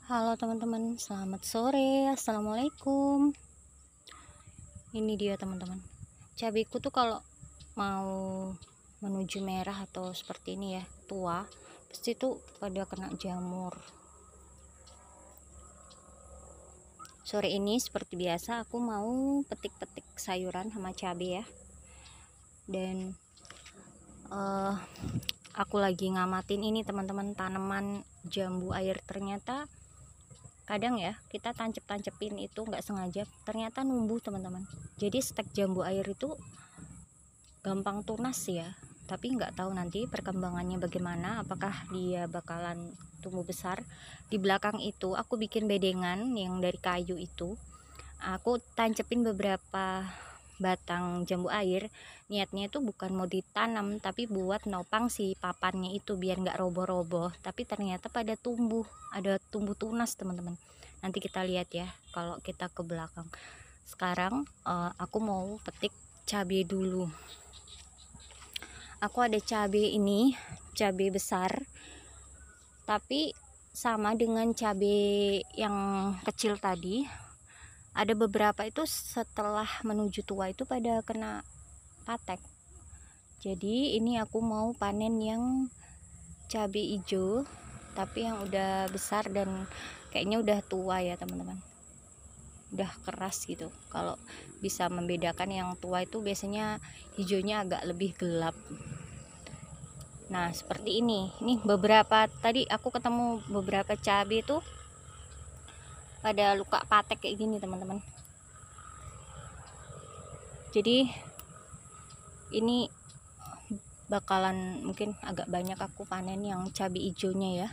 Halo teman-teman, selamat sore. Assalamualaikum. Ini dia teman-teman, cabeku tuh kalau mau menuju merah atau seperti ini ya, tua, pasti tuh pada kena jamur. Sore ini seperti biasa aku mau petik-petik sayuran sama cabai ya. Dan aku lagi ngamatin ini teman-teman, tanaman jambu air. Ternyata kadang ya kita tancep-tancepin itu nggak sengaja, ternyata numbuh teman-teman. Jadi stek jambu air itu gampang tunas ya, tapi nggak tahu nanti perkembangannya bagaimana, apakah dia bakalan tumbuh besar. Di belakang itu aku bikin bedengan yang dari kayu itu, aku tancepin beberapa batang jambu air. Niatnya itu bukan mau ditanam, tapi buat nopang si papannya itu biar nggak roboh-roboh. Tapi ternyata pada tumbuh, ada tumbuh tunas teman-teman. Nanti kita lihat ya kalau kita ke belakang. Sekarang aku mau petik cabai dulu. Aku ada cabai ini, cabai besar, tapi sama dengan cabai yang kecil tadi. Ada beberapa itu setelah menuju tua itu pada kena patek. Jadi ini aku mau panen yang cabai hijau, tapi yang udah besar dan kayaknya udah tua ya teman-teman, udah keras gitu. Kalau bisa membedakan, yang tua itu biasanya hijaunya agak lebih gelap. Nah seperti ini beberapa, tadi aku ketemu beberapa cabai itu pada luka patek kayak gini teman-teman. Jadi ini bakalan mungkin agak banyak aku panen yang cabai hijaunya ya.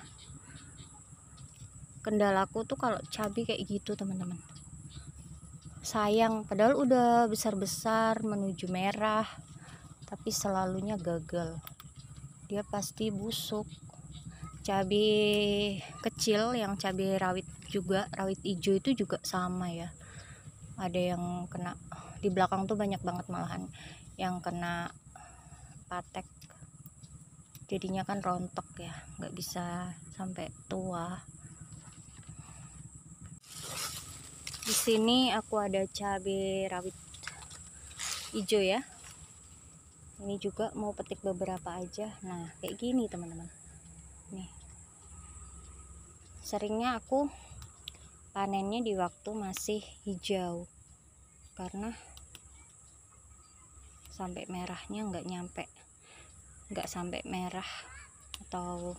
Kendalaku tuh kalau cabai kayak gitu teman-teman, sayang, padahal udah besar-besar menuju merah, tapi selalunya gagal, dia pasti busuk. Cabai kecil yang cabai rawit juga, rawit hijau itu juga sama ya, ada yang kena di belakang tuh banyak banget malahan yang kena patek, jadinya kan rontok ya, nggak bisa sampai tua. Di sini aku ada cabai rawit hijau ya, ini juga mau petik beberapa aja. Nah kayak gini teman-teman, nih seringnya aku panennya di waktu masih hijau, karena sampai merahnya nggak sampai merah atau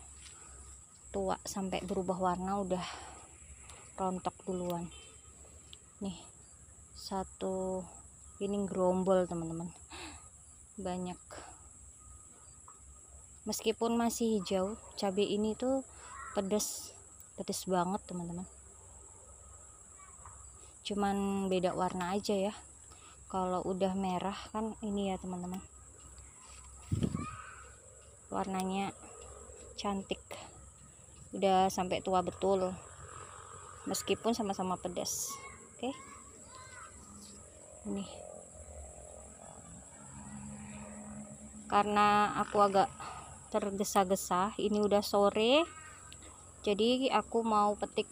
tua sampai berubah warna udah rontok duluan. Nih satu ini gerombol teman-teman, banyak. Meskipun masih hijau, cabai ini tuh pedes banget teman-teman, cuman beda warna aja ya. Kalau udah merah kan ini ya teman-teman, warnanya cantik, udah sampai tua betul, meskipun sama-sama pedas. Oke, ini karena aku agak tergesa-gesa, ini udah sore, jadi aku mau petik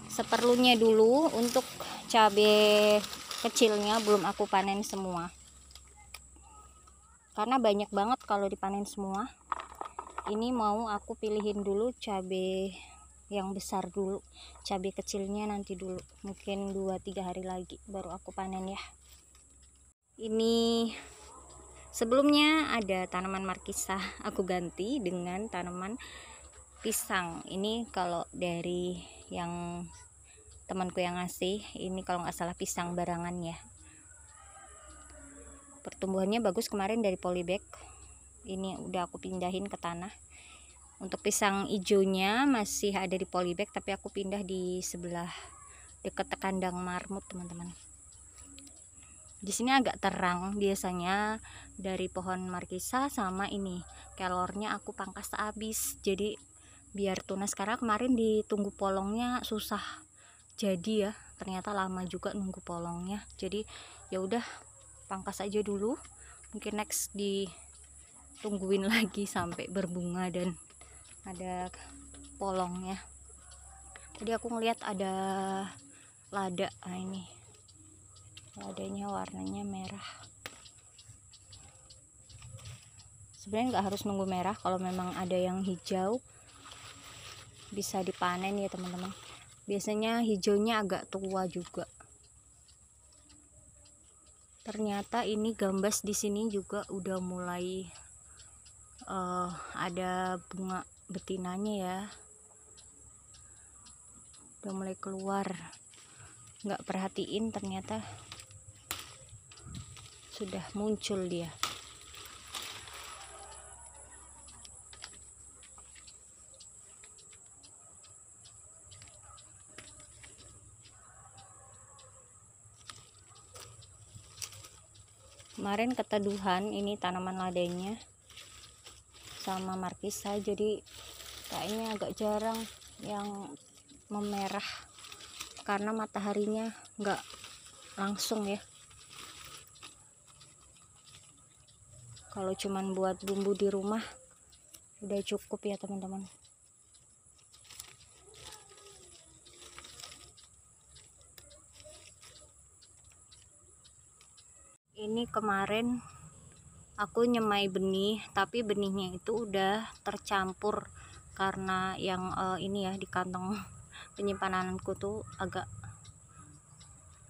seperlunya dulu. Untuk cabai kecilnya belum aku panen semua, karena banyak banget kalau dipanen semua. Ini mau aku pilihin dulu cabai yang besar dulu, cabai kecilnya nanti dulu, mungkin 2-3 hari lagi baru aku panen ya. Ini sebelumnya ada tanaman markisa, aku ganti dengan tanaman pisang. Ini kalau dari yang temanku yang ngasih, ini kalau nggak salah pisang barangan ya. Pertumbuhannya bagus kemarin dari polybag, ini udah aku pindahin ke tanah. Untuk pisang hijaunya masih ada di polybag, tapi aku pindah di sebelah dekat kandang marmut teman-teman. Di sini agak terang, biasanya dari pohon markisa sama ini kelornya aku pangkas habis, jadi biar tunas. Karena kemarin ditunggu polongnya susah jadi ya, ternyata lama juga nunggu polongnya, jadi ya udah pangkas aja dulu, mungkin next ditungguin lagi sampai berbunga dan ada polongnya. Tadi aku ngeliat ada lada. Nah, ini ladanya warnanya merah. Sebenarnya nggak harus nunggu merah, kalau memang ada yang hijau bisa dipanen ya teman-teman. Biasanya hijaunya agak tua juga. Ternyata ini gambas di sini juga udah mulai ada bunga betinanya ya, udah mulai keluar. Nggak perhatiin, ternyata sudah muncul dia. Kemarin keteduhan ini tanaman ladanya sama markisa, jadi kayaknya agak jarang yang memerah karena mataharinya nggak langsung ya. Kalau cuman buat bumbu di rumah udah cukup ya teman-teman. Ini kemarin aku nyemai benih, tapi benihnya itu udah tercampur karena yang ini ya, di kantong penyimpananku tuh agak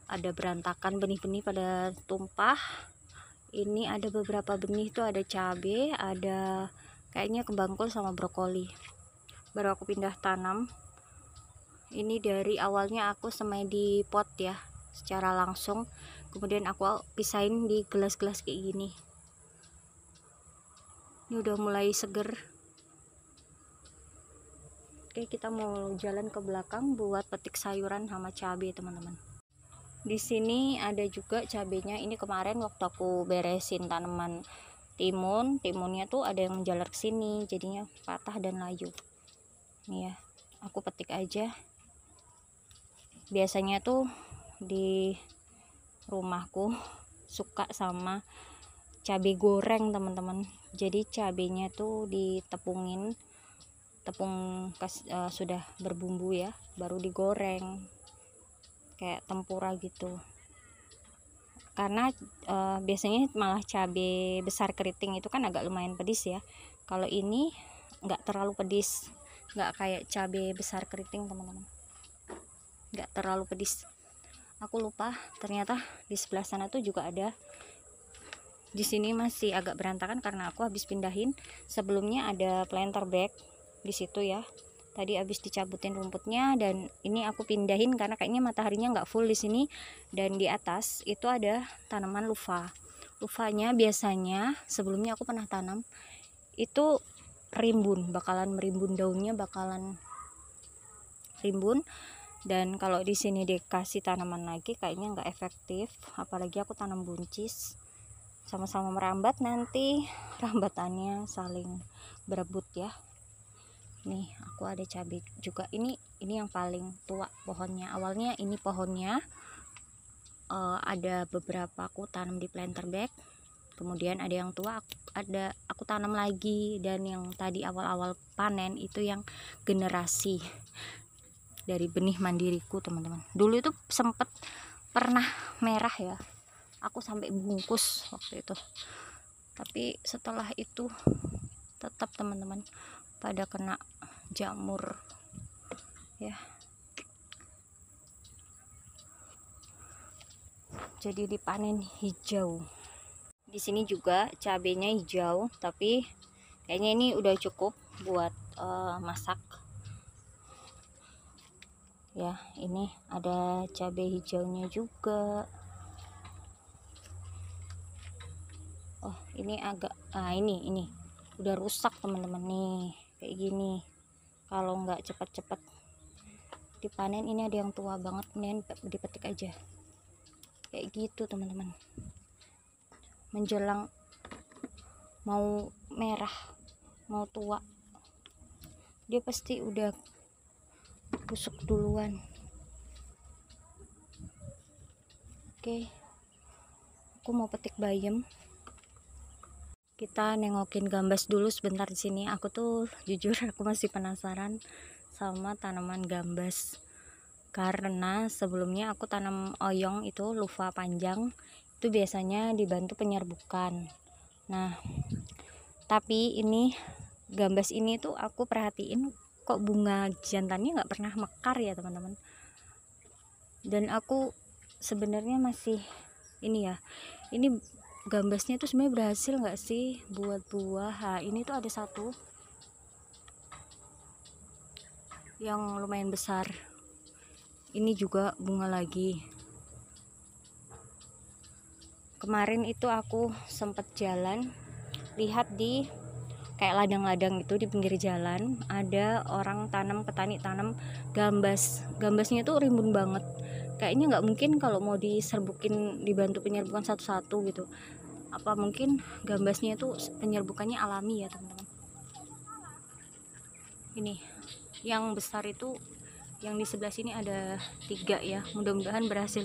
ada berantakan, benih-benih pada tumpah. Ini ada beberapa benih tuh, ada cabai, ada kayaknya kembang kol sama brokoli. Baru aku pindah tanam. Ini dari awalnya aku semai di pot ya, secara langsung. Kemudian aku pisahin di gelas-gelas kayak gini. Ini udah mulai seger. Oke, kita mau jalan ke belakang buat petik sayuran sama cabai teman-teman. Di sini ada juga cabenya. Ini kemarin waktu aku beresin tanaman timunnya tuh ada yang menjalar ke sini, jadinya patah dan layu. Nih ya, aku petik aja. Biasanya tuh di rumahku suka sama cabai goreng teman-teman. Jadi cabenya tuh ditepungin, sudah berbumbu ya, baru digoreng kayak tempura gitu. Karena biasanya malah cabai besar keriting itu kan agak lumayan pedis ya. Kalau ini nggak terlalu pedis, nggak kayak cabai besar keriting teman-teman, nggak terlalu pedis. Aku lupa, ternyata di sebelah sana tuh juga ada. Di sini masih agak berantakan karena aku habis pindahin. Sebelumnya ada planter bag di situ ya. Tadi habis dicabutin rumputnya, dan ini aku pindahin karena kayaknya mataharinya nggak full di sini. Dan di atas itu ada tanaman lufa. Lufanya biasanya sebelumnya aku pernah tanam itu rimbun, bakalan merimbun, daunnya bakalan rimbun. Dan kalau di sini dikasih tanaman lagi kayaknya nggak efektif, apalagi aku tanam buncis, sama-sama merambat, nanti rambatannya saling berebut ya. Nih aku ada cabai juga. Ini yang paling tua pohonnya. Awalnya ini pohonnya ada beberapa aku tanam di planter bag, kemudian ada yang tua aku tanam lagi, dan yang tadi awal-awal panen itu yang generasi dari benih mandiriku teman-teman. Dulu itu sempet pernah merah ya, aku sampai bungkus waktu itu, tapi setelah itu tetap teman-teman pada kena jamur ya, jadi dipanen hijau. Di sini juga cabenya hijau, tapi kayaknya ini udah cukup buat masak ya. Ini ada cabai hijaunya juga. Oh ini agak ini udah rusak teman-teman nih, kayak gini. Kalau nggak cepat-cepat dipanen, ini ada yang tua banget, nih dipetik aja kayak gitu teman-teman. Menjelang mau merah, mau tua, dia pasti udah busuk duluan. Oke, aku mau petik bayam. Kita nengokin gambas dulu sebentar di sini. Aku tuh jujur aku masih penasaran sama tanaman gambas. Karena sebelumnya aku tanam oyong itu lufa panjang, itu biasanya dibantu penyerbukan. Nah, tapi ini gambas ini tuh aku perhatiin kok bunga jantannya nggak pernah mekar ya teman-teman. Dan aku sebenarnya masih ini ya, ini gambasnya tuh sebenarnya berhasil nggak sih buat buah. Nah, ini tuh ada satu yang lumayan besar, ini juga bunga lagi. Kemarin itu aku sempet jalan, lihat di kayak ladang-ladang itu di pinggir jalan ada orang petani tanam gambasnya tuh rimbun banget. Kayaknya nggak mungkin kalau mau diserbukin, dibantu penyerbukan satu-satu gitu. Apa mungkin gambasnya itu penyerbukannya alami ya teman-teman. Ini yang besar itu, yang di sebelah sini ada 3 ya, mudah-mudahan berhasil.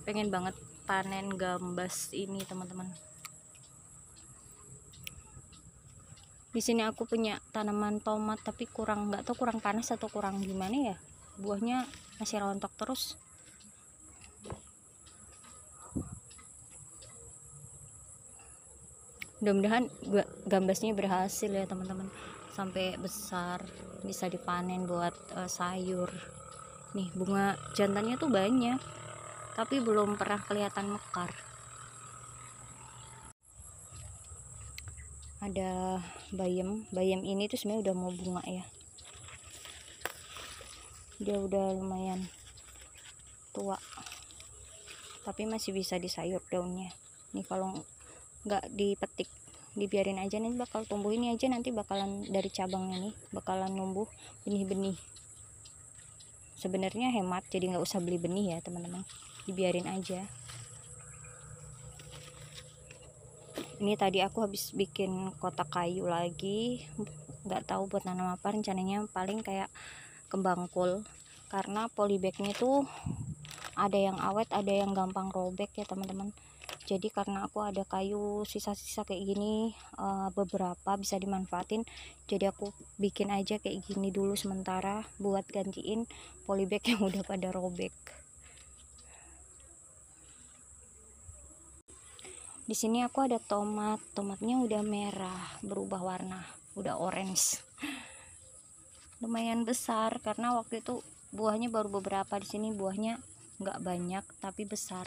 Pengen banget panen gambas ini teman-teman. Di sini aku punya tanaman tomat, tapi nggak tahu kurang panas atau kurang gimana ya, buahnya masih rontok terus. Mudah-mudahan gambasnya berhasil ya teman-teman, sampai besar bisa dipanen buat sayur. Nih bunga jantannya tuh banyak, tapi belum pernah kelihatan mekar. Ada bayam ini tuh sebenarnya udah mau bunga ya, dia udah lumayan tua, tapi masih bisa disayur daunnya. Nih kalau nggak dipetik, dibiarin aja, nanti bakal tumbuh ini aja, nanti bakalan dari cabangnya nih bakalan numbuh benih-benih. Sebenarnya hemat, jadi nggak usah beli benih ya teman-teman, dibiarin aja. Ini tadi aku habis bikin kotak kayu lagi, nggak tahu buat nanam apa, rencananya paling kayak kembang kol, karena polybagnya tuh ada yang awet, ada yang gampang robek ya teman-teman. Jadi karena aku ada kayu sisa-sisa kayak gini, beberapa bisa dimanfaatin, jadi aku bikin aja kayak gini dulu sementara buat gantiin polybag yang udah pada robek. Di sini aku ada tomatnya udah merah, berubah warna, udah orange. Lumayan besar karena waktu itu buahnya baru beberapa. Di sini buahnya nggak banyak tapi besar.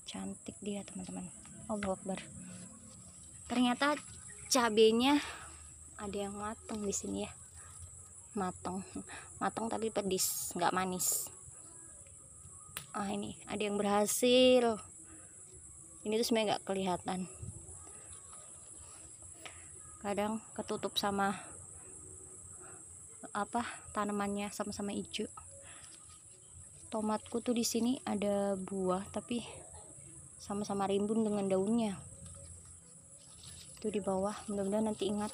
Cantik dia teman-teman. Allahu Akbar. Ternyata cabenya ada yang matang di sini ya. Matang tapi pedis, nggak manis. Ini ada yang berhasil. Ini tuh sebenarnya nggak kelihatan, kadang ketutup sama tanamannya sama-sama hijau. Tomatku tuh di sini ada buah tapi sama-sama rimbun dengan daunnya. Itu di bawah, mudah-mudahan nanti ingat.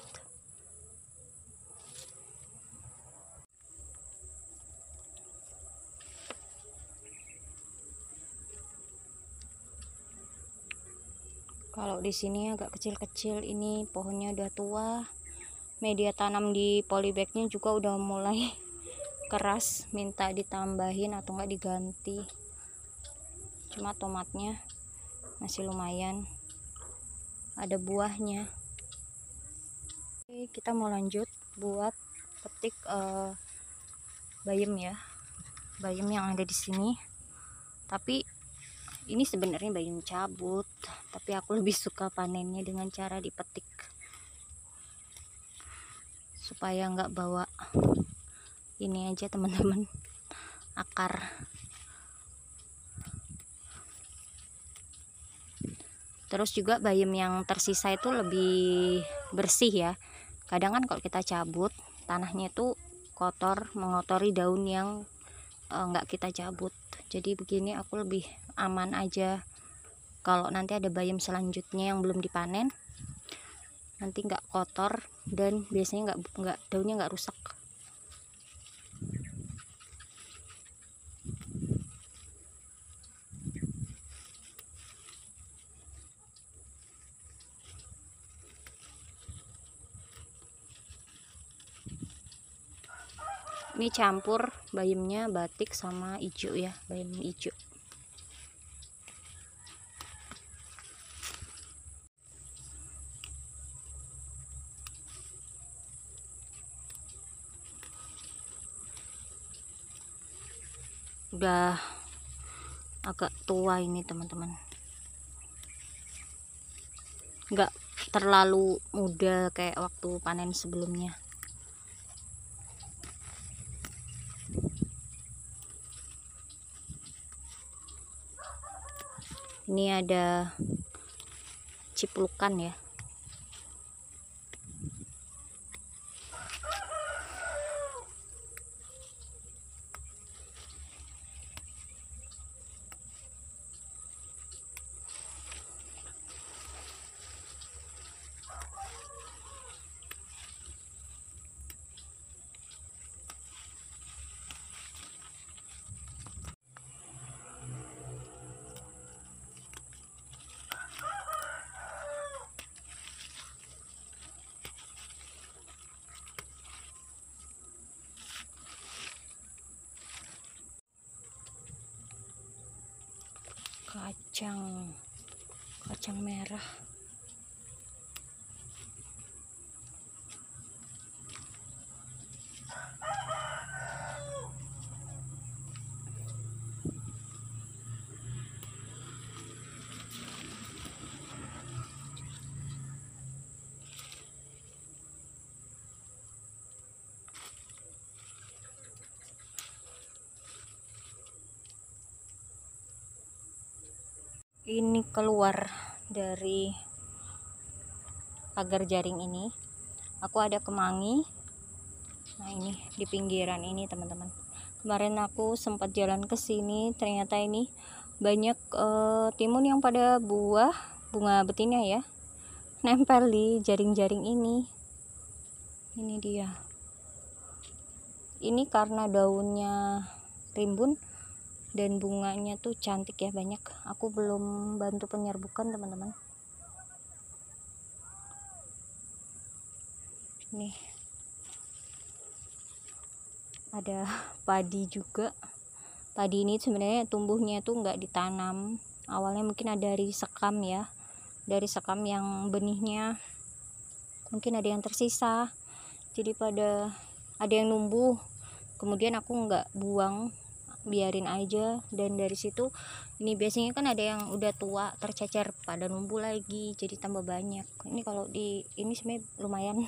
Kalau di sini agak kecil-kecil, ini pohonnya udah tua. Media tanam di polybagnya juga udah mulai keras, minta ditambahin atau enggak diganti. Cuma tomatnya masih lumayan, ada buahnya. Oke, kita mau lanjut buat petik bayam ya, bayam yang ada di sini. Tapi ini sebenarnya bayam cabut, tapi aku lebih suka panennya dengan cara dipetik supaya nggak bawa ini aja teman-teman, akar. Terus juga bayam yang tersisa itu lebih bersih ya. Kadang kan kalau kita cabut, tanahnya itu kotor, mengotori daun yang nggak kita cabut. Jadi begini aku lebih aman aja. Kalau nanti ada bayam selanjutnya yang belum dipanen, nanti nggak kotor dan biasanya nggak daunnya nggak rusak. Ini campur bayamnya batik sama hijau ya, bayam hijau. Udah agak tua ini teman-teman, nggak terlalu muda kayak waktu panen sebelumnya. Ini ada ciplukan ya. Kacang merah. Ini keluar dari pagar jaring ini, aku ada kemangi. Nah ini di pinggiran ini teman-teman. Kemarin aku sempat jalan ke sini, ternyata ini banyak timun yang pada bunga betina ya, nempel di jaring-jaring ini. Ini dia. Ini karena daunnya rimbun dan bunganya tuh cantik ya, banyak. Aku belum bantu penyerbukan teman-teman. Nih ada padi juga. Padi ini sebenarnya tumbuhnya tuh nggak ditanam, awalnya mungkin ada dari sekam ya, dari sekam yang benihnya mungkin ada yang tersisa, jadi pada ada yang numbuh. Kemudian aku nggak buang, biarin aja, dan dari situ ini biasanya kan ada yang udah tua tercecer pada numbuh lagi, jadi tambah banyak. Ini kalau di ini sebenarnya lumayan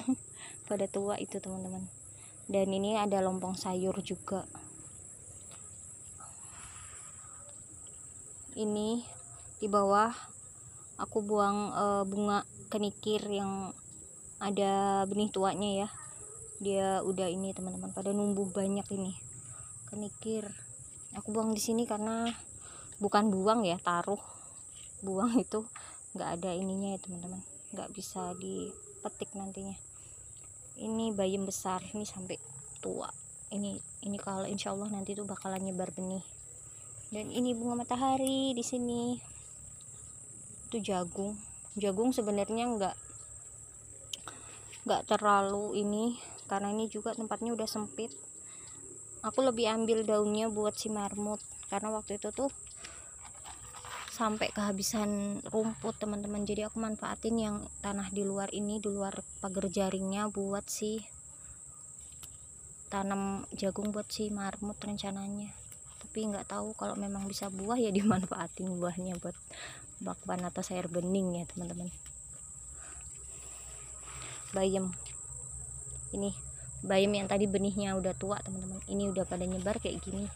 pada tua itu teman-teman. Dan ini ada lompong sayur juga. Ini di bawah aku buang bunga kenikir yang ada benih tuanya ya, dia udah ini teman-teman, pada numbuh banyak ini kenikir. Aku buang di sini karena bukan buang ya, taruh. Buang itu nggak ada ininya ya teman-teman, nggak bisa dipetik nantinya. Ini bayam besar, ini sampai tua. Ini kalau insya Allah nanti tuh bakalan nyebar benih. Dan ini bunga matahari di sini. Itu jagung sebenarnya nggak terlalu ini, karena ini juga tempatnya udah sempit. Aku lebih ambil daunnya buat si marmut, karena waktu itu tuh sampai kehabisan rumput teman-teman, jadi aku manfaatin yang tanah di luar ini, di luar pagar jaringnya, buat si tanam jagung buat si marmut rencananya. Tapi nggak tahu, kalau memang bisa buah ya dimanfaatin buahnya buat bakwan atau sayur bening ya teman-teman. Bayam, ini bayam yang tadi benihnya udah tua teman-teman, ini udah pada nyebar kayak gini.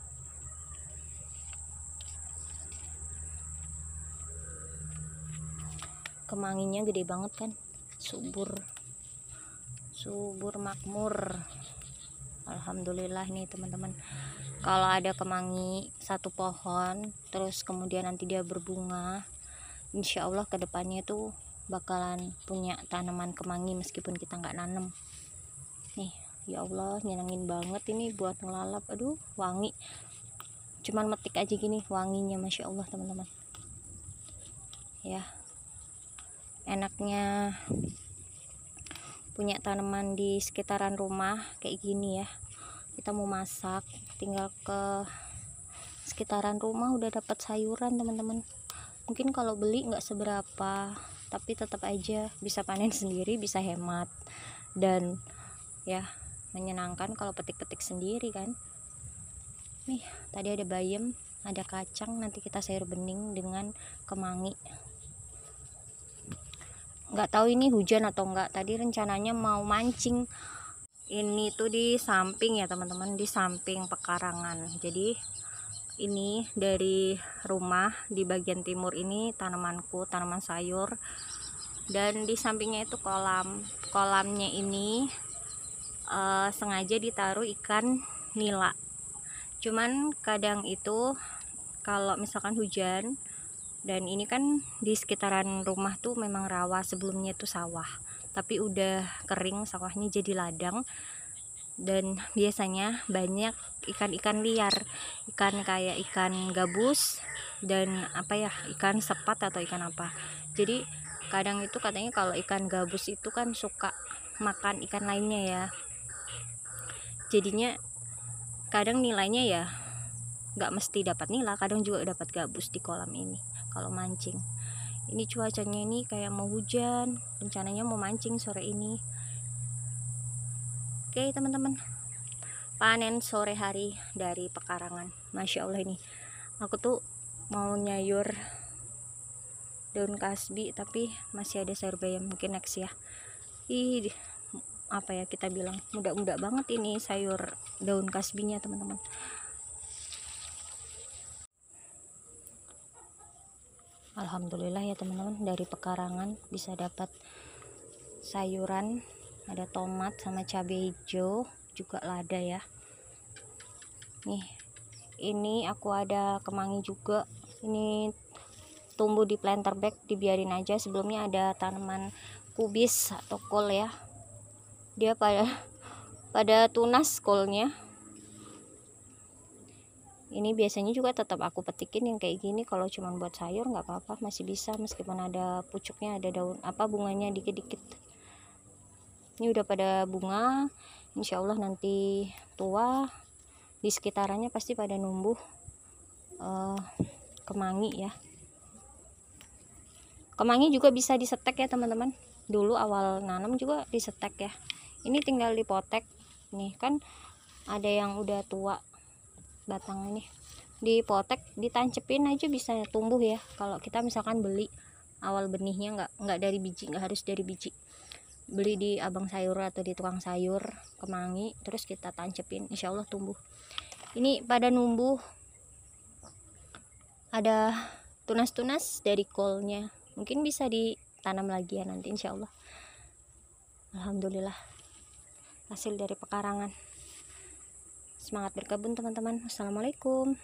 Kemanginya gede banget kan, subur makmur. Alhamdulillah nih teman-teman, kalau ada kemangi satu pohon terus kemudian nanti dia berbunga, insya Allah kedepannya tuh bakalan punya tanaman kemangi meskipun kita nggak nanam. Nih ya Allah, nyenengin banget ini buat ngelalap. Aduh wangi, cuman metik aja gini wanginya masya Allah teman-teman ya. Enaknya punya tanaman di sekitaran rumah kayak gini ya, kita mau masak tinggal ke sekitaran rumah udah dapat sayuran teman-teman. Mungkin kalau beli nggak seberapa, tapi tetap aja bisa panen sendiri, bisa hemat, dan ya menyenangkan kalau petik-petik sendiri kan. Nih tadi ada bayam, ada kacang, nanti kita sayur bening dengan kemangi. Nggak tahu ini hujan atau enggak, tadi rencananya mau mancing. Ini tuh di samping ya teman-teman, di samping pekarangan. Jadi ini dari rumah di bagian timur ini tanamanku, tanaman sayur, dan di sampingnya itu kolamnya ini sengaja ditaruh ikan nila. Cuman kadang itu kalau misalkan hujan, dan ini kan di sekitaran rumah tuh memang rawa, sebelumnya itu sawah, tapi udah kering sawahnya jadi ladang, dan biasanya banyak ikan-ikan liar, ikan kayak ikan gabus dan apa ya, ikan sepat atau ikan apa. Jadi kadang itu katanya kalau ikan gabus itu kan suka makan ikan lainnya ya, jadinya kadang nilainya ya nggak mesti dapat nila, kadang juga dapat gabus di kolam ini kalau mancing. Ini cuacanya ini kayak mau hujan, rencananya mau mancing sore ini. Oke teman-teman, panen sore hari dari pekarangan. Masya Allah, ini aku tuh mau nyayur daun kasbi tapi masih ada sayur bayam, mungkin next ya. Apa ya kita bilang, muda-muda banget ini sayur daun kasbinya teman-teman. Alhamdulillah ya teman-teman, dari pekarangan bisa dapat sayuran, ada tomat sama cabai hijau, juga lada ya. Nih, ini aku ada kemangi juga, ini tumbuh di planter bag, dibiarin aja. Sebelumnya ada tanaman kubis atau kol ya, dia pada tunas kolnya. Ini biasanya juga tetap aku petikin yang kayak gini, kalau cuma buat sayur nggak apa-apa, masih bisa meskipun ada pucuknya, ada daun apa bunganya dikit-dikit. Ini udah pada bunga, insya Allah nanti tua di sekitarannya pasti pada numbuh kemangi ya. Kemangi juga bisa disetek ya teman-teman, dulu awal nanam juga disetek ya. Ini tinggal dipotek, nih kan ada yang udah tua batang ini, dipotek ditancepin aja bisa tumbuh ya. Kalau kita misalkan beli awal benihnya, nggak dari biji, nggak harus dari biji, beli di abang sayur atau di tukang sayur kemangi, terus kita tancepin, insya Allah tumbuh. Ini pada numbuh, ada tunas-tunas dari kolnya, mungkin bisa ditanam lagi ya nanti insya Allah. Alhamdulillah hasil dari pekarangan. Semangat berkebun teman-teman. Assalamualaikum.